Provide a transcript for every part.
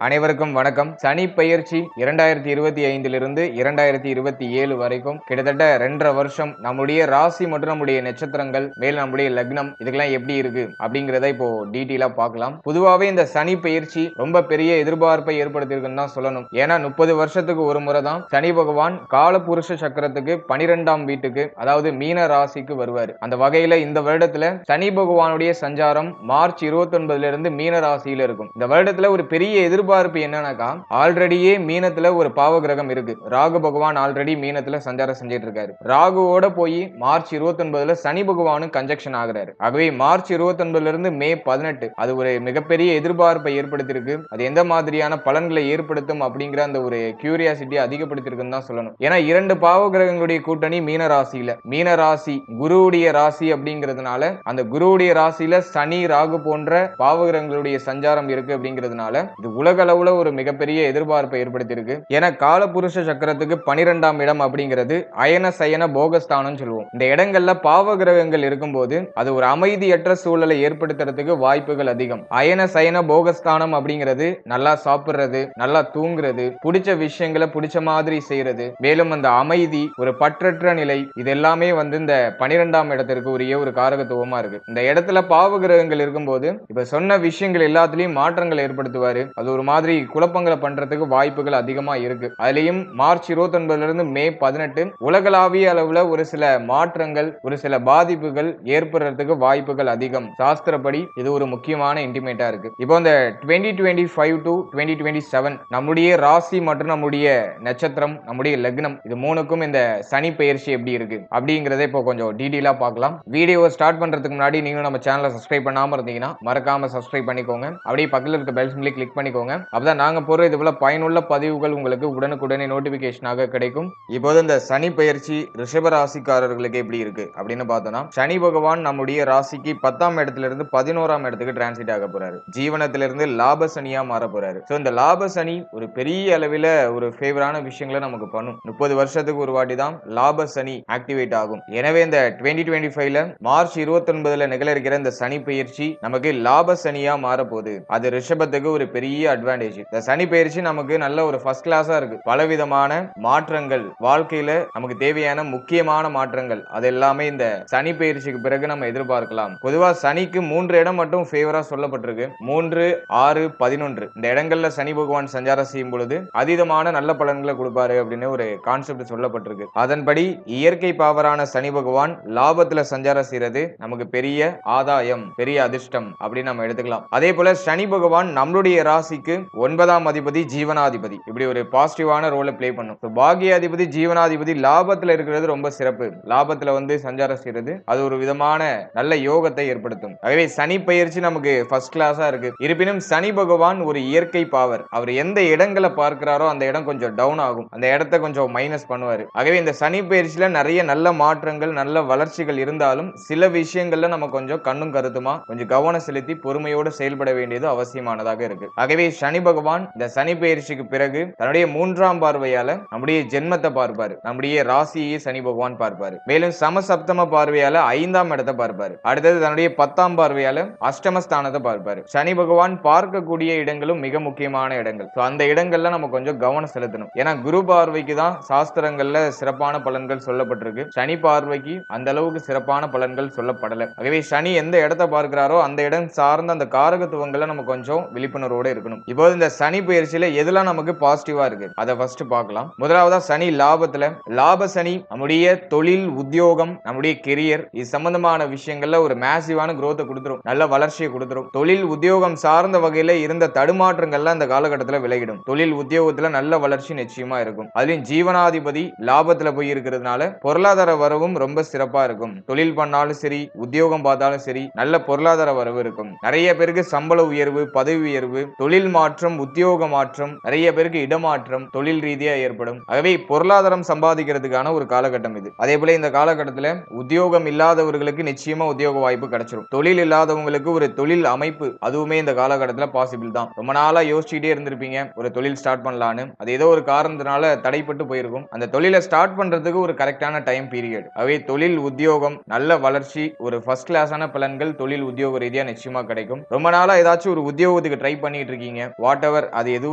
அனைவருக்கும் வணக்கம். சனி பெயர்ச்சி 2025 இருந்து 2027 வரைக்கும் கிட்டத்தட்ட 2.5 வருஷம் நம்முடைய ராசி மற்றும் நம்முடைய நட்சத்திரங்கள் மேல் நம்முடைய லக்னம் இதுக்கெல்லாம் எப்படி இருக்கு அப்படிங்கறத இப்போ டீட்டெயிலா பார்க்கலாம். பொதுவாவே இந்த சனி பெயர்ச்சி ரொம்ப பெரிய எதிர்பார்ப்பை ஏற்படுத்தியிருக்குன்னு தான் சொல்லணும். ஏன்னா 30 வருஷத்துக்கு ஒரு முறை தான் சனி பகவான் காலபுருஷ சக்கரத்துக்கு 12ஆம் வீட்டுக்கு அதாவது மீன ராசிக்கு வருவார். அந்த வகையில இந்த வருடத்துல சனி பகவானுடைய சஞ்சாரம் மார்ச் 29 இருந்து மீன ராசியில இருக்கும். இந்த வருடத்துல ஒரு பெரிய எதிர்பார்ப்பு என்னன்னாக்கா ஆல்ரெடியே மீனத்துல ஒரு பாவ கிரகம் இருக்கு. ராகு பகவான் ஆல்ரெடி மீனத்துல சஞ்சாரம் செஞ்சிட்டு இருக்காரு. ராகுவோட போய் மார்ச் 29 சனி பகவானும் கன்ஜெக்ஷன் ஆகுறாரு. ஆகவே மார்ச் 29 இருந்து மே 18 அது ஒரு மிகப்பெரிய எதிர்பார்ப்பை ஏற்படுத்தியிருக்கு. அது எந்த மாதிரியான பலன்களை ஏற்படுத்தும் அப்படிங்கிற அந்த ஒரு கியூரியாசிட்டி அதிகப்படுத்திருக்குன்னு தான் சொல்லணும். ஏன்னா 2 பாவ கிரகங்களுடைய கூட்டணி மீன ராசியில மீன ராசி குருவுடைய ராசி அப்படிங்கிறதுனால அந்த குருவுடைய ராசியில சனி ராகு போன்ற பாவ கிரகங்களுடைய சஞ்சாரம் இருக்கு அப்படிங்கிறதுனால இது உலக அளவுல ஒரு மிகப்பெரிய எதிர்பார்ப்பை ஏற்படுத்தியிருக்கு. ஏன்னா காலபுருஷ சக்கரத்துக்கு 12ஆம் இடம் அப்படிங்கிறது அயன சயன போகஸ்தானம் சொல்லுவோம். இந்த இடங்கள்ல பாவ கிரகங்கள் இருக்கும்போது அது ஒரு அமைதியற்ற சூழலை ஏற்படுத்துறதுக்கு வாய்ப்புகள் அதிகம். அயன சயன போகஸ்தானம் அப்படிங்கிறது நல்லா சாப்பிடுறது, நல்லா தூங்குறது, பிடிச்ச விஷயங்களை பிடிச்ச மாதிரி செய்யறது, மேலும் அந்த அமைதி, ஒரு பற்றற்ற நிலை, இது எல்லாமே இந்த 12ஆம் இடத்திற்கு உரிய ஒரு காரகத்துவமா இருக்கு. இந்த இடத்துல பாவ கிரகங்கள் இருக்கும்போது இப்ப சொன்ன விஷயங்கள் எல்லாத்திலையும் மாற்றங்கள் ஏற்படுத்துவாரு. அது ஒரு மாதிரி குழப்பங்களை பண்றதுக்கு வாய்ப்புகள் அதிகமா இருக்கு. அதுலயும் மார்ச் 29 இருந்து மே 18 உலகளாவிய அளவுல ஒரு சில மாற்றங்கள், ஒரு சில பாதிப்புகள் ஏற்படுறதுக்கு வாய்ப்புகள் அதிகம். சாஸ்திரப்படி இது ஒரு முக்கியமான இன்டிமேட்டா இருக்கு. இப்போ இந்த 2025 to 2027 நம்முடைய ராசி மற்றும் நம்முடைய நட்சத்திரம், நம்முடைய லக்னம் இது மூணுக்கும் இந்த சனி பெயர்ச்சி எப்படி இருக்கு அப்படிங்கறத இப்போ கொஞ்சம் டீடைலா பார்க்கலாம். வீடியோவை ஸ்டார்ட் பண்றதுக்கு முன்னாடி நீங்க நம்ம சேனலை சப்ஸ்கிரைப் பண்ணாம இருந்தீங்கன்னா மறக்காம சப்ஸ்கிரைப் பண்ணிக்கோங்க. அப்படியே பக்கத்துல இருக்க பெல் சிம்பலை கிளிக் பண்ணிக்கோங்க. அப்பதான் நாங்க போற இது போல பயனுள்ள பதிவுகள் உங்களுக்கு உடனுக்குடனே நோட்டிபிகேஷனாக கிடைக்கும். இப்போது இந்த சனி பெயர்ச்சி ரிஷப ராசிக்காரர்களுக்கு எப்படி இருக்கு அப்படின்னு பார்த்தோம்னா சனி பகவான் நம்முடைய ராசிக்கு 10ஆம் இடத்துல இருந்து 11ஆம் இடத்துக்கு டிரான்சிட் ஆக போறாரு. ஜீவனத்திலிருந்து லாப சனியா மாற போறாரு. சோ இந்த லாப சனி ஒரு பெரிய அளவில் ஒரு ஃபேவரான விஷயங்களை நமக்கு பண்ணும். 30 வருஷத்துக்கு ஒரு வாட்டி தான் லாப சனி ஆக்டிவேட் ஆகும். எனவே இந்த 2025ல மார்ச் 29 நிகழ இருக்கிற இந்த சனி பெயர்ச்சி நமக்கு லாப சனியா மாற போகுது. அது ரிஷபத்துக்கு ஒரு பெரிய அட்வான்டேஜ். இந்த சனி பெயர்ச்சி நமக்கு நல்ல ஒரு ஃபர்ஸ்ட் கிளாஸா இருக்கு. பலவிதமான மாற்றங்கள், வாழ்க்கையில நமக்கு தேவையான முக்கியமான மாற்றங்கள் அது எல்லாமே இந்த சனி பெயர்ச்சிக்கு பிறகு நம்ம எதிர்பார்க்கலாம். பொதுவா சனிக்கு 3 இடம் மட்டும் ஃபேவரா சொல்லப்பட்டிருக்கு. 3, 6, 11 இந்த இடங்கள்ல சனி பகவான் சஞ்சாரம் செய்யும் பொழுது அதீதமான நல்ல பலன்களை கொடுப்பாரு அப்படின்னு ஒரு கான்செப்ட் சொல்லப்பட்டிருக்கு. அதன்படி இயற்கை பாவரான சனி பகவான் லாபத்துல சஞ்சாரம் செய்யறது நமக்கு பெரிய ஆதாயம், பெரிய அதிர்ஷ்டம் அப்படின்னு நம்ம எடுத்துக்கலாம். அதே போல சனி பகவான் நம்மளுடைய ராசிக்கு 9ஆம் அதிபதி, ஜீவனாதிபதி, இப்படி ஒரு பாசிட்டிவான ரோலை பிளே பண்ணும். பாக்கியாதிபதி, ஜீவனாதிபதி லாபத்துல இருக்கிறது ரொம்ப சிறப்பு. லாபத்துல சஞ்சாரம் செய்யறது அது ஒரு விதமான நல்ல யோகத்தை ஏற்படுத்தும். ஆகவே சனி பெயர்ச்சி நமக்கு ஃபர்ஸ்ட் கிளாஸா இருக்கு. இருப்பினும் சனி பகவான் ஒரு இயற்கை பாவர். அவர் எந்த இடங்களை பார்க்கிறாரோ அந்த இடம் கொஞ்சம் டவுன் ஆகும். அந்த இடத்தை கொஞ்சம் மைனஸ் பண்ணுவாரு. ஆகவே இந்த சனி பெயர்ச்சியில நிறைய நல்ல மாற்றங்கள், நல்ல வளர்ச்சிகள் இருந்தாலும் சில விஷயங்கள்ல நம்ம கொஞ்சம் கண்ணும் கருத்துமா கொஞ்சம் கவனம் செலுத்தி பொறுமையோடு செயல்பட வேண்டியது அவசியமானதாக இருக்கு. ஆகவே சனி பகவான் இந்த சனி பெயர்ச்சிக்கு பிறகு தன்னுடைய 3ஆம் பார்வையால நம்முடைய ஜென்மத்தை பார்ப்பாரு. நம்முடைய ராசியை சனி பகவான் பார்ப்பாரு. மேலும் சமசப்தம பார்வையால 5ஆம் இடத்தை பார்ப்பாரு. அடுத்தது தன்னுடைய 10ஆம் பார்வையால அஷ்டமஸ்தானத்தை பார்ப்பாரு. சனி பகவான் பார்க்கக்கூடிய இடங்களும் மிக முக்கியமான இடங்கள். அந்த இடங்கள்ல நம்ம கொஞ்சம் கவனம் செலுத்தணும். ஏன்னா குரு பார்வைக்கு தான் சாஸ்திரங்கள்ல சிறப்பான பலன்கள் சொல்லப்பட்டிருக்கு. சனி பார்வைக்கு அந்த அளவுக்கு சிறப்பான பலன்கள் சொல்லப்படல. ஆகவே சனி எந்த இடத்தை பார்க்கிறாரோ அந்த இடம் சார்ந்த அந்த காரகத்துவங்களை நம்ம கொஞ்சம் விழிப்புணர்வோட இருக்கணும். இப்போ இந்த சனி பெயர்ச்சியில எதெல்லாம் நமக்கு பாசிட்டிவா இருக்கு அதை ஃபர்ஸ்ட் பார்க்கலாம். முதலாவதா சனி லாபத்துல. லாப சனி நம்முடைய தொழில், உத்தியோகம், நம்முடைய கெரியர் இது சம்பந்தமான விஷயங்கள்ல ஒரு மேசிவான growth கொடுத்துரும். நல்ல வளர்ச்சியை கொடுத்துரும். தொழில் உத்தியோகம் சார்ந்த வகையில இருந்த தடுமாற்றங்கள்லாம் இந்த காலகட்டத்தில் விலகிடும். தொழில் உத்தியோகத்துல நல்ல வளர்ச்சி நிச்சயமா இருக்கும். அதுலயும் ஜீவனாதிபதி லாபத்துல போய் இருக்கிறதுனால பொருளாதார வரவும் ரொம்ப சிறப்பா இருக்கும். தொழில் பண்ணாலும் சரி, உத்தியோகம் பார்த்தாலும் சரி, நல்ல பொருளாதார வரவு இருக்கும். நிறைய பேருக்கு சம்பள உயர்வு, பதவி உயர்வு, தொழில் மாற்றம், உத்தியோக மாற்றம், நிறைய பேருக்கு இடமாற்றம் தொழில் ரீதியா ஏற்படும். ஆகவே பொருளாதாரம் சம்பாதிக்கிறதுக்கான ஒரு காலகட்டம் இது. அதே போல இந்த காலகட்டத்தில் உத்தியோகம் இல்லாதவர்களுக்கு நிச்சயமா உத்தியோக வாய்ப்பு கிடைச்சிடும். தொழில் இல்லாதவங்களுக்கு ஒரு தொழில் அமைப்பு அதுவுமே இந்த காலகட்டத்தில் பாசிபிள் தான். ரொம்ப நாளா யோசிச்சுட்டே இருந்திருப்பீங்க ஒரு தொழில் ஸ்டார்ட் பண்ணலான்னு. அது ஏதோ ஒரு காரணத்தினால தடைப்பட்டு போயிருக்கும். அந்த தொழிலை ஸ்டார்ட் பண்றதுக்கு ஒரு கரெக்டான டைம் பீரியட். ஆகவே தொழில், உத்தியோகம் நல்ல வளர்ச்சி, ஒரு ஃபர்ஸ்ட் கிளாஸான பலன்கள் தொழில் உத்தியோக ரீதியா நிச்சயமா கிடைக்கும். ரொம்ப நாளா ஏதாச்சும் ஒரு உத்தியோகத்துக்கு ட்ரை பண்ணிட்டு இருக்கீங்க, வாட் எவர் அது எது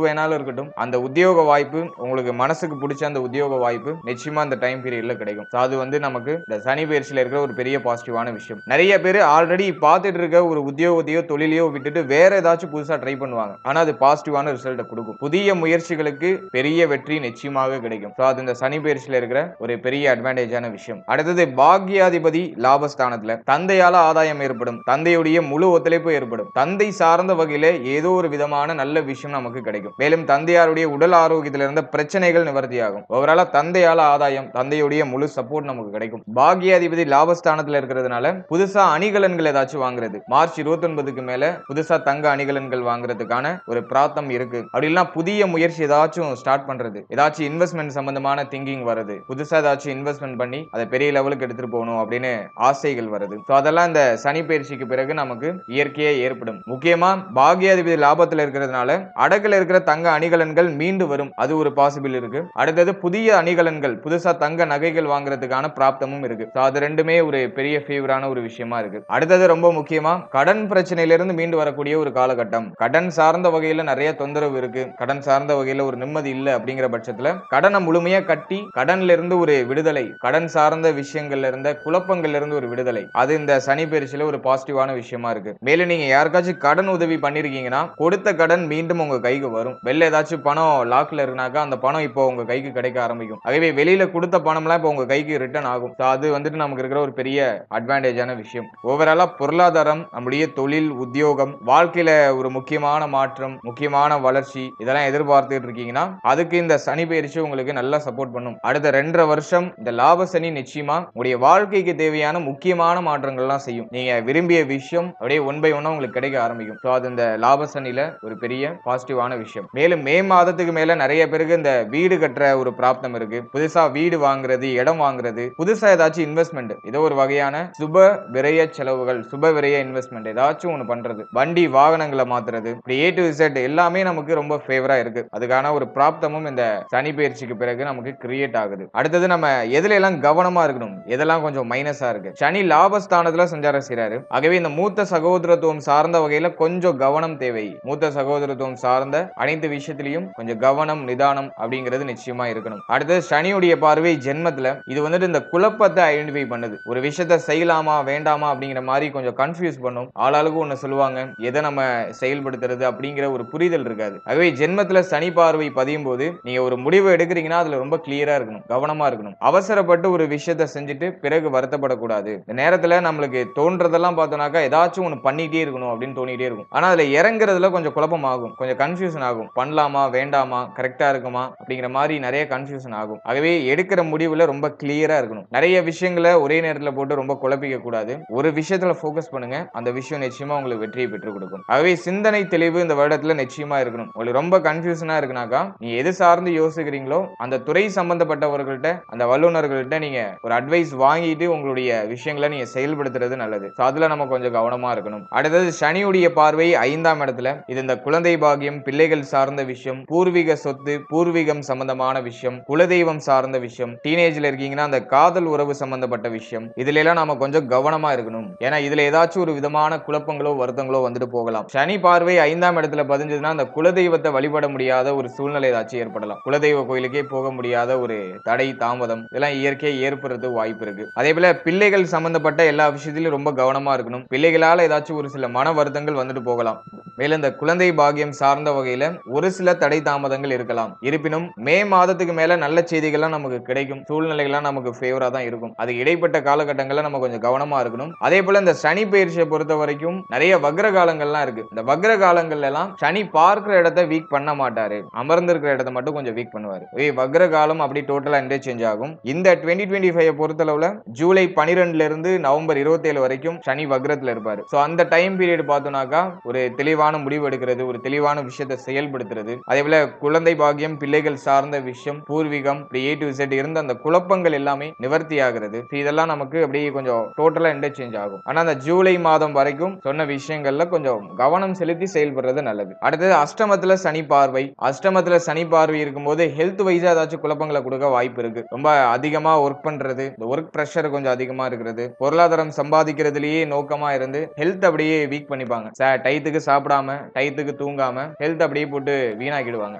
வேணாலும் இருக்கட்டும், அந்த உத்தியோக வாய்ப்பு உங்களுக்கு மனசுக்கு பிடிச்ச அந்த உத்தியோக வாய்ப்பு நிச்சயமா அந்த டைம் பீரியட்ல கிடைக்கும். அது வந்து நமக்கு இந்த சனி பயிற்சியில இருக்கிற ஒரு பெரிய பாசிட்டிவான விஷயம். நிறைய பேர் ஆல்ரெடி பார்த்துட்டு இருக்க ஒரு உத்தியோகத்தையோ தொழிலையோ விட்டுட்டு வேற ஏதாச்சும் புதுசா ட்ரை பண்ணுவாங்க. ஆனா அது பாசிட்டிவான ரிசல்ட் கொடுக்கும். புதிய முயற்சிகளுக்கு பெரிய வெற்றி நிச்சயமாக கிடைக்கும். அது இந்த சனி பயிற்சியில இருக்கிற ஒரு பெரிய அட்வான்டேஜான விஷயம். அடுத்தது பாக்யாதிபதி லாபஸ்தானத்துல தந்தையால ஆதாயம் ஏற்படும், தந்தையுடைய முழு ஒத்துழைப்பு ஏற்படும், தந்தை சார்ந்த வகையில ஏதோ ஒரு விதமான நல்ல விஷயம் நமக்கு கிடைக்கும். மேலும் தந்தையாருடைய உடல் ஆரோக்கியத்தில் இருந்த பிரச்சனைகள் நிவர்த்தியாகும். ஓவராலா தந்தையால ஆதாயம், தந்தையுடைய முழு சப்போர்ட் நமக்கு கிடைக்கும். பாக்யாதிபதி லாபஸ்தானத்துல இருக்கிறதுனால புதுசா அணிகலன்கள் ஏதாச்சும் வாங்குறது, மார்ச் 29க்கு மேல புதுசா தங்க அணிகலன்கள் வாங்குறதுக்கான ஒரு பிராத்தம் இருக்கு. அப்படி இல்லைன்னா புதிய முயற்சி ஏதாச்சும் ஸ்டார்ட் பண்றது, ஏதாச்சும் இன்வெஸ்ட்மெண்ட் சம்பந்தமான திங்கிங் வருது, புதுசா ஏதாச்சும் இன்வெஸ்ட்மெண்ட் பண்ணி அதை பெரிய லெவலுக்கு எடுத்துட்டு போகணும் அப்படின்னு ஆசைகள் வருது. அதெல்லாம் இந்த சனி பயிற்சிக்கு பிறகு நமக்கு இயற்கையே ஏற்படும். முக்கியமா பாக்யாதிபதி லாபத்தில் இருக்கிறதுனால அடகுல இருக்கிற தங்க அணிகலன்கள் மீண்டு வரும், அது ஒரு பாசிபிள் இருக்கு. அடுத்தது புதிய அணிகலன்கள், புதுசா தங்க நகைகள் வாங்குறதுக்கான பிராப்தமும் இருக்கு. அது ரெண்டுமே ஒரு பெரிய ஃபேவரான ஒரு விஷயமா இருக்கு. அடுத்தது ரொம்ப முக்கியமா கடன் பிரச்சனையிலிருந்து மீண்டு வரக்கூடிய ஒரு காலகட்டம். கடன் சார்ந்த வகையில நிறைய தொந்தரவு இருக்கு, கடன் சார்ந்த வகையில ஒரு நிம்மதி இல்ல அப்படிங்கிற பட்சத்துல கடனை முழுமையா கட்டி கடன்ல இருந்து ஒரு விடுதலை, கடன் சார்ந்த விஷயங்கள்ல இருந்த குழப்பங்கள்ல இருந்து ஒரு விடுதலை, அது இந்த சனி பயிற்சியில ஒரு பாசிட்டிவான விஷயமா இருக்கு. மேலும் நீங்க யாருக்காச்சும் கடன் உதவி பண்ணிருக்கீங்கன்னா கொடுத்த கடன் மீண்டும் உங்க கைக்கு வரும். வெளில ஏதாச்சும் பணம் லாக்ல இருந்தாக்கா அந்த பணம் இப்போ உங்க கைக்கு கிடைக்க ஆரம்பிக்கும். ஆகவே வெளியில கொடுத்த பணம்லாம் இப்போ உங்க கைக்கு ரிட்டர்ன் ஆகும். அது வந்துட்டு நமக்கு இருக்கிற ஒரு பெரிய அட்வான்டேஜான விஷயம். ஓவராலா பொருளாதாரம், நம்முடைய தொழில், உத்தியோகம், வாழ்க்கையில ஒரு முக்கியமான மாற்றம், முக்கியமான வளர்ச்சி இதெல்லாம் எதிர்பார்த்துட்டு இருக்கீங்கன்னா அதுக்கு இந்த சனி பயிற்சி உங்களுக்கு நல்லா சப்போர்ட் பண்ணும். அடுத்த 2.5 வருஷம் இந்த லாப சனி நிச்சயமா உங்களுடைய வாழ்க்கைக்கு தேவையான முக்கியமான மாற்றங்கள்லாம் செய்யும். நீங்க விரும்பிய விஷயம் அப்படியே ஒன் பை ஒன்னா உங்களுக்கு கிடைக்க ஆரம்பிக்கும். அது இந்த லாப சனியில ஒரு பெரிய பாசிட்டிவான விஷயம். மேலும் மே மாதத்துக்கு மேல நிறைய பேருக்கு இந்த வீடு கட்டுற ஒரு பிராப்தம் இருக்கு. புதுசா வீடு வாங்குறது, இடம் வாங்குறது, புதுசா ஏதாச்சும் இன்வெஸ்ட்மெண்ட், ஏதோ ஒரு வகையான சுப விரய செலவுகள், சுப விரய இன்வெஸ்ட்மெண்ட் ஏதாச்சும் ஒன்று பண்றது, வண்டி வாகனங்களை மாத்துறது, இப்படி A to Z எல்லாமே நமக்கு ரொம்ப ஃபேவரா இருக்கு. அதுக்கான ஒரு பிராப்தமும் இந்த சனி பயிற்சிக்கு பிறகு நமக்கு கிரியேட் ஆகுது. அடுத்தது நம்ம எதுல எல்லாம் கவனமா இருக்கணும், எதெல்லாம் கொஞ்சம் மைனஸா இருக்கு. சனி லாபஸ்தானத்துல சஞ்சாரம் செய்றாரு. ஆகவே இந்த மூத்த சகோதரத்துவம் சார்ந்த வகையில கொஞ்சம் கவனம் தேவை. மூத்த சகோதரத்துவம் சார்ந்த அனைத்து விஷயத்திலையும் கொஞ்சம் கவனம், நிதானம் அப்படிங்கிறது நிச்சயமா இருக்கணும். அடுத்தது சனியுடைய பார்வை ஜென்மத்துல, இது வந்துட்டு இந்த குழப்பத்தை ஐடென்டிஃபை பண்ணுது. ஒரு விஷயத்தை செய்யலாமா வேண்டாமா அப்படிங்கிற மாதிரி கொஞ்சம் கன்ஃபியூஸ் பண்ணும். ஆளாளுக்கு ஒண்ணு சொல்லுவாங்க, எதை நம்ம செயல்படுத்துறது அப்படிங்கிற ஒரு புரிதல் இருக்காது. ஆகவே ஜென்மத்துல சனி பார்வை பதியும் போது நீங்க ஒரு முடிவு எடுக்கிறீங்கன்னா அதுல ரொம்ப கிளியரா இருக்கணும், கவனமா இருக்கணும். அவசரப்பட்டு ஒரு விஷயத்தை செஞ்சுட்டு பிறகு வருத்தப்படக்கூடாது. இந்த நேரத்துல நம்மளுக்கு தோன்றதெல்லாம் பார்த்தோம்னாக்கா ஏதாச்சும் ஒண்ணு பண்ணிட்டே இருக்கணும் அப்படின்னு தோணிட்டே இருக்கும். ஆனா அதுல இறங்குறதுல கொஞ்சம் குழப்பம் ஆகும், கொஞ்சம் கன்ஃபியூஷன் ஆகும். பண்ணலாமா வேண்டாமா, கரெக்டா இருக்குமா அப்படிங்கிற மாதிரி நிறைய கன்ஃபியூஷன் ஆகும். ஆகவே எடுக்கிற முடிவுல ரொம்ப கிளியரா இருக்கணும். நிறைய விஷயங்களை ஒரே நேரத்துல போட்டு ரொம்ப குழப்பிக்க கூடாது. ஒரு விஷயத்துல போக்கஸ் பண்ணுங்க, அந்த விஷயம் நிச்சயமா உங்களுக்கு வெற்றியை பெற்றுக் கொடுக்கும். ஆகவே சிந்தனை தெளிவு இந்த வருடத்துல நிச்சயமா இருக்கணும். உங்களுக்கு ரொம்ப கன்ஃபியூஷனா இருக்குனாக்கா நீ எது சார்ந்து யோசிக்கிறீங்களோ அந்த துறை சம்பந்தப்பட்டவர்கள்ட்ட, அந்த வல்லுநர்கள்ட்ட நீங்க ஒரு அட்வைஸ் வாங்கிட்டு உங்களுடைய விஷயங்களை நீங்க செயல்படுத்துறது நல்லது. அதுல நம்ம கொஞ்சம் கவனமா இருக்கணும். அடுத்தது சனியுடைய பார்வை 5ஆம் இடத்துல, இது இந்த குழந்தை பாக்கியம், பிள்ளைகள் சார்ந்த விஷயம், பூர்வீக சொத்து, பூர்வீகம் சம்பந்தமான விஷயம், குலதெய்வம் சார்ந்த விஷயம், டீனேஜ்ல இருக்கீங்கன்னா அந்த காதல் உறவு சம்பந்தப்பட்ட விஷயம், இதுல எல்லாம் நாம கொஞ்சம் கவனமா இருக்கணும். ஏன்னா இதுல ஏதாச்சும் ஒரு விதமான குழப்பங்களோ வருத்தங்களோ வந்துட்டு போகலாம். சனி பார்வை 5ஆம் இடத்துல பதிஞ்சதுன்னா அந்த குலதெய்வத்தை வழிபட முடியாத ஒரு சூழ்நிலை ஏதாச்சும் ஏற்படலாம். குலதெய்வ கோயிலுக்கே போக முடியாத ஒரு தடை தாமதம் இதெல்லாம் இயற்கையை ஏற்படுறது வாய்ப்பு இருக்கு. அதே போல பிள்ளைகள் சம்பந்தப்பட்ட எல்லா விஷயத்திலும் ரொம்ப கவனமா இருக்கணும். பிள்ளைகளால ஏதாச்சும் ஒரு சில மன வருத்தங்கள் வந்துட்டு போகலாம். மேலும் இந்த குழந்தை பாக்கியம் சார்ந்த வகையில ஒரு சில தடை தாமதங்கள் இருக்கலாம். இருப்பினும் மே மாதத்துக்கு மேல நல்ல செய்திகள்லாம் நமக்கு கிடைக்கும், சூழ்நிலைகள்லாம் நமக்கு ஃபேவரா தான் இருக்கும். அது இடைப்பட்ட காலகட்டங்கள்ல நம்ம கொஞ்சம் கவனமா இருக்கணும். அதே போல இந்த சனி பயிற்சியை பொறுத்த வரைக்கும் நிறைய வக்ர காலங்கள்லாம் இருக்கு. இந்த வக்ர காலங்கள்ல எல்லாம் சனி பார்க்கிற இடத்தை வீக் பண்ண மாட்டாரு, அமர்ந்திருக்கிற இடத்தை மட்டும் கொஞ்சம் வீக் பண்ணுவாரு. வக்ர காலம் அப்படி டோட்டலா இன்டர்சேஞ்ச் ஆகும். இந்த 2025 பொறுத்தளவுல ஜூலை 12ல இருந்து நவம்பர் 27 வரைக்கும் சனி வக்ரத்துல இருப்பாரு. சோ அந்த டைம் பீரியட் பார்த்தோம்னாக்கா ஒரு தெளிவான முடிவு எடுக்கிறது, ஒரு தெளிவான விஷயத்தை செயல்படுத்துறது, அதே போல குழந்தை பாக்கியம், பிள்ளைகள் சார்ந்த விஷயம், பூர்வீகம், A to Z இருந்த அந்த குழப்பங்கள் எல்லாமே நிவர்த்தி ஆகிறது. இதெல்லாம் நமக்கு அப்படியே கொஞ்சம் டோட்டலா இன்டர்சேஞ்ச் ஆகும். ஆனா அந்த ஜூலை மாதம் வரைக்கும் சொன்ன விஷயங்கள்ல கொஞ்சம் கவனம் செலுத்தி செயல்படுறது நல்லது. அடுத்தது அஷ்டமத்துல சனி பார்வை. அஷ்டமத்துல சனி பார்வை இருக்கும்போது ஹெல்த் வைஸா ஏதாச்சும் குழப்பங்களை கொடுக்க வாய்ப்பு இருக்கு. ரொம்ப அதிகமா ஒர்க் பண்றது, இந்த ஒர்க் பிரஷர் கொஞ்சம் அதிகமா இருக்கிறது, பொருளாதாரம் சம்பாதிக்கிறதுலயே நோக்கமா இருந்து ஹெல்த் அப்படியே வீக் பண்ணிப்பாங்க. டயத்துக்கு சாப்பிடாம, டயத்துக்கு தூங்காம ஹெல்த் அப்படியே போட்டு வீணாக்கிடுவாங்க.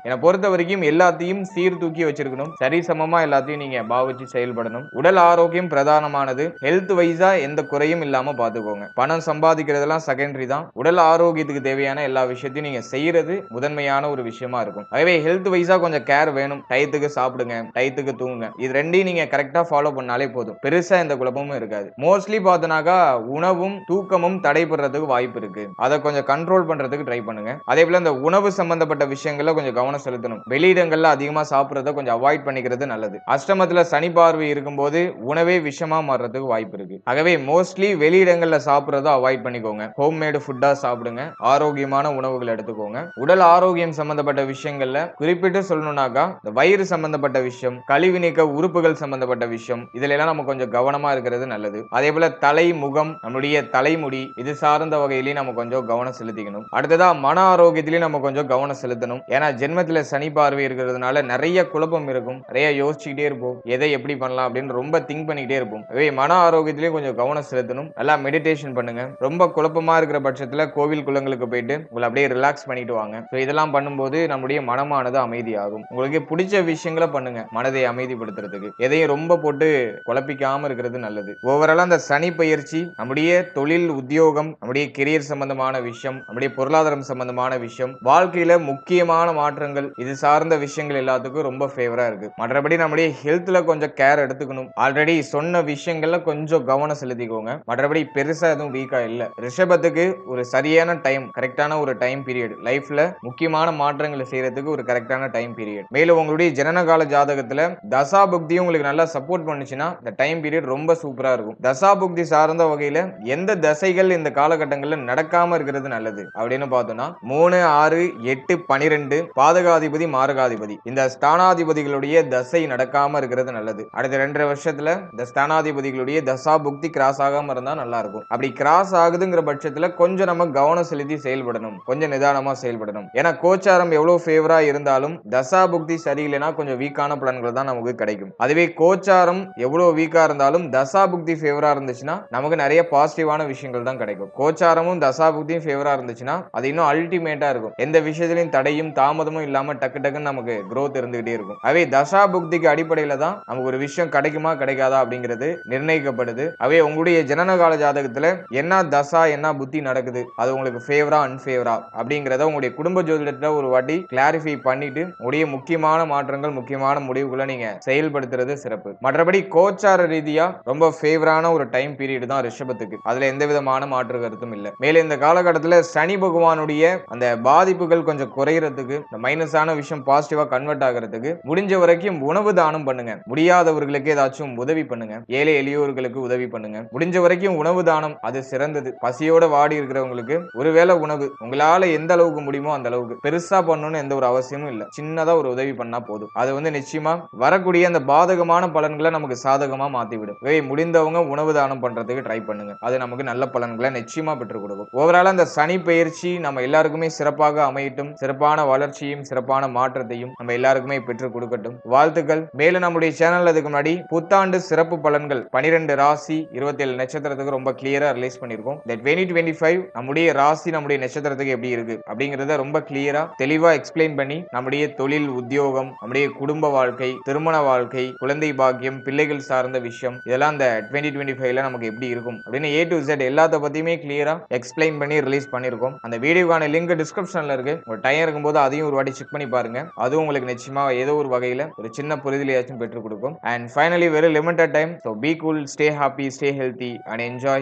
என்னை பொறுத்த வரைக்கும் எல்லாத்தையும் சீர்தூக்கி வச்சிருக்கணும். சரிசமமா எல்லாத்தையும் நீங்க பாவிச்சு செயல்படணும். உடல் ஆரோக்கியம் பிரதானமானது. ஹெல்த் வைஸா எந்த குறையும் இல்லாம பாத்துக்கோங்க. பணம் சம்பாதிக்கிறதெல்லாம் செகண்டரி தான். உடல் ஆரோக்கியத்துக்கு தேவையான எல்லா விஷயத்தையும் நீங்க செய்யறது முதன்மையான ஒரு விஷயமா இருக்கும். ஆகவே ஹெல்த் வைஸா கொஞ்சம் கேர் வேணும். டயத்துக்கு சாப்பிடுங்க, டயத்துக்கு தூங்குங்க. இது ரெண்டையும் நீங்க கரெக்டா ஃபாலோ பண்ணாலே போதும். பெருசா எந்த குழப்பமும் இருக்காது. மோஸ்ட்லி பார்த்தனாக்கா உணவும் தூக்கமும் தடைபடுறதுக்கு வாய்ப்பு இருக்கு. அதை கொஞ்சம் கண்ட்ரோல் பண்றதுக்கு ட்ரை பண்ணுங்க. அதே போல இந்த உணவு சம்பந்தப்பட்ட விஷயங்கள்ல கொஞ்சம் கவனம் செலுத்தணும். வெளியிடங்கள்ல அதிகமா சாப்பிடுறத கொஞ்சம் அவாய்ட் பண்ணிக்கிறது நல்லது. அஷ்டமத்துல சனி பார்வை இருக்கும்போது உணவே விஷமா மாறுறதுக்கு வாய்ப்பு இருக்கு. ஆகவே மோஸ்ட்லி வெளியிடங்கள்ல சாப்பிடுறத அவாய்ட் பண்ணிக்கோங்க. ஹோம்மேடு ஃபுட்டா சாப்பிடுங்க. ஆரோக்கியமான உணவுகள் எடுத்துக்கோங்க. உடல் ஆரோக்கியம் சம்பந்தப்பட்ட விஷயங்கள்ல குறிப்பிட்டு சொல்லணும்னாக்கா இந்த வயிறு சம்பந்தப்பட்ட விஷயம், கழிவு நீக்க உறுப்புகள் சம்பந்தப்பட்ட விஷயம், இதுல எல்லாம் நம்ம கொஞ்சம் கவனமா இருக்கிறது நல்லது. அதே போல தலை, முகம், நம்முடைய தலைமுடி இது சார்ந்த வகையிலேயே நம்ம கொஞ்சம் கவனம் செலுத்திக்கணும். அடுத்ததா மன ஆரோக்கியத்திலேயே நம்ம கொஞ்சம் கவனம் செலுத்தணும். ஏன்னா ஜென்மத்துல சனி பார்வை இருக்கிறதுனால நிறைய குழப்பம் இருக்கும். நிறைய யோசிச்சுக்கிட்டே இருப்போம். எதை எப்படி பண்ணலாம் அப்படின்னு ரொம்ப திங்க் பண்ணிக்கிட்டே இருப்போம். மன ஆரோக்கியத்திலேயே கொஞ்சம் கவனம் செலுத்தணும். நல்லா மெடிடேஷன் பண்ணுங்க. ரொம்ப குழப்பமா இருக்கிற பட்சத்துல கோவில் குளங்களுக்கு போயிட்டு உங்களை அப்படியே ரிலாக்ஸ் பண்ணிட்டு வாங்க. இதெல்லாம் பண்ணும்போது நம்முடைய மனமானது அமைதியாகும். உங்களுக்கு பிடிச்ச விஷயங்களை பண்ணுங்க. மனதை அமைதிப்படுத்துறதுக்கு எதையும் ரொம்ப போட்டு குழப்பிக்காம இருக்கிறது நல்லது. ஓவராலா அந்த சனி பயிற்சி நம்முடைய தொழில், உத்தியோகம், நம்முடைய கெரியர் சம்பந்தமான விஷயம், நம்முடைய பொருளாதாரம் சம்பந்தமான விஷயம், வாழ்க்கையில முக்கியமான மாற்றங்கள் இது சார்ந்த விஷயங்கள் எல்லாத்துக்கும் ரொம்ப ஃபேவரா இருக்கு. மற்றபடி நம்முடைய ஹெல்த்ல கொஞ்சம் கேர் எடுத்துக்கணும். ஆல்ரெடி சொன்ன விஷயங்கள்ல கொஞ்சம் கவனம் செலுத்திக்கோங்க. மற்றபடி பெருசா எதுவும் வீக்கா இல்ல. ரிஷபத்துக்கு ஒரு சரியான டைம், கரெக்டான ஒரு டைம் பீரியட், லைஃப்ல முக்கியமான மாற்றங்களை செய்யறதுக்கு ஒரு கரெக்டான டைம் பீரியட். மேலும் உங்களுடைய ஜனனகால ஜாதகத்துல தசா புக்தியும் உங்களுக்கு நல்லா சப்போர்ட் பண்ணுச்சுன்னா இந்த டைம் பீரியட் ரொம்ப சூப்பரா இருக்கும். தசா புக்தி சார்ந்த வகையில எந்த தசைகள் இந்த காலகட்டங்கள்ல நடக்காம இருக்கிறது நல்லது அப்படின்னு பார்த்தோம்னா 3, 6, 8, 12 பாதகாதிபதி, மாரகாதிபதி இந்த ஸ்தானாதிபதிகளுடைய தசை நடக்காம இருக்கிறது நல்லது. அடுத்த 2.5 வருஷத்துல இந்த ஸ்தானாதிபதிகளுடைய தசா புக்தி கிராஸ் ஆகாம இருந்தா நல்லா இருக்கும். அப்படி கிராஸ் ஆகுதுங்கிற பட்சத்துல கொஞ்சம் நம்ம கவனம் செலுத்தி செயல்படணும். கொஞ்சம் நிதானமா செயல்படணும். ஏன்னா கோச்சாரம் எவ்வளவு ஃபேவரா இருந்தாலும் தசா புக்தி சரியில்லைன்னா கொஞ்சம் வீக்கான பலன்கள் தான் நமக்கு கிடைக்கும். அதுவே கோச்சாரம் எவ்வளவு வீக்கா இருந்தாலும் தசா புக்தி ஃபேவரா இருந்துச்சுன்னா நமக்கு நிறைய பாசிட்டிவான விஷயங்கள் தான் கிடைக்கும். கோச்சாரமும் தசா புக்தியும் ஃபேவரா இருந்துச்சுன்னா அது இன்னும் அல்டிமேட்டா இருக்கும். எந்த விஷயத்திலையும் தடையும் தாமதமும் இல்லாம டக்கு டக்குன்னு நமக்கு growth இருந்துகிட்டே இருக்கும். அவே தசா புக்திக்கு அடிப்படையில தான் நமக்கு ஒரு விஷயம் கிடைக்குமா கிடைக்காதா அப்படிங்கிறது நிர்ணயிக்கப்படுது. அவே உங்களுடைய ஜனனகால ஜாதகத்துல என்ன தசா என்ன புத்தி நடக்குது, அது உங்களுக்கு ஃபேவரா அன்ஃபேவரா அப்படிங்கறத உங்களுடைய குடும்ப ஜோதிடத்துல ஒரு வாட்டி கிளாரிஃபை பண்ணிட்டு உடைய முக்கியமான மாற்றங்கள், முக்கியமான முடிவுகளை நீங்க செயல்படுத்துறது சிறப்பு. மற்றபடி கோச்சார ரீதியா ரொம்ப ஃபேவரான ஒரு டைம் பீரியட் தான் ரிஷபத்துக்கு. அதுல எந்த விதமான மாற்று கருத்தும் இல்ல. மேலே இந்த காலகட்டத்துல சனி பகவானுடைய அந்த பாதிப்புகள் கொஞ்சம் குறையறதுக்கு, இந்த மைனஸான விஷயம் பாசிட்டிவா கன்வெர்ட் ஆகிறதுக்கு முடிஞ்ச வரைக்கும் உணவு தானம் பண்ணுங்க. முடியாதவர்களுக்கு ஏதாச்சும் உதவி பண்ணுங்க. ஏழை எளியோர்களுக்கு உதவி பண்ணுங்க. முடிஞ்ச வரைக்கும் உணவு தானம் அது சிறந்தது. பசியோட வாடி இருக்கிறவங்களுக்கு ஒருவேளை உணவு உங்களால எந்த அளவுக்கு முடியுமோ அந்த அளவுக்கு, பெருசா பண்ணணும்னு எந்த ஒரு அவசியமும் இல்ல. சின்னதா ஒரு உதவி பண்ணா போதும். அது நிச்சயமா வரக்கூடிய அந்த பாதகமான பலன்களை நமக்கு சாதகமா மாத்திவிடும். முடிந்தவங்க உணவு தானம் பண்றதுக்கு ட்ரை பண்ணுங்க. அது நமக்கு நல்ல பலன்களை நிச்சயமா பெற்றுக் கொடுக்கும். ஓவரால் அந்த சனி பயிற்சி நம்ம எல்லாருக்குமே சிறப்பாக அமையட்டும். சிறப்பான வளர்ச்சியும் சிறப்பான மாற்றத்தையும் நம்ம எல்லாருக்குமே பெற்றுக் கொடுக்கட்டும். வாழ்த்துக்கள். மேலும் நம்முடைய சேனல் அதுக்கு முன்னாடி புத்தாண்டு சிறப்பு பலன்கள் 12 ராசி 27 நட்சத்திரத்துக்கு ரொம்ப கிளியரா ரிலீஸ் பண்ணிருக்கோம். இந்த 2025 நம்முடைய ராசி நம்முடைய நட்சத்திரத்துக்கு எப்படி இருக்கு அப்படிங்கறத ரொம்ப கிளியரா தெளிவா எக்ஸ்பிளைன் பண்ணி நம்முடைய தொழில், உத்தியோகம், நம்முடைய குடும்ப வாழ்க்கை, திருமண வாழ்க்கை, குழந்தை பாக்கியம், பிள்ளைகள் சார்ந்த விஷயம் இதெல்லாம் இந்த 2025ல நமக்கு எப்படி இருக்கும் அப்படின்னு A to Z எல்லாத்த பத்தியுமே கிளியரா எக்ஸ்பிளைன் பண்ணி ரிலீஸ் பண்ணிருக்கோம். அந்த வீடியோக்கான லிங்க் டிஸ்கிரிப்ஷன்ல இருக்கு. ஒரு டைம் இருக்கும்போது அதையும் ஒரு வாட்டி செக் பண்ணி பாருங்க. அதுவும் உங்களுக்கு நிச்சயமா ஏதோ ஒரு வகையில ஒரு சின்ன புரிதலையாச்சும் பெற்றுக் கொடுக்கும். And finally very limited time. So be cool, stay happy, stay healthy and enjoy.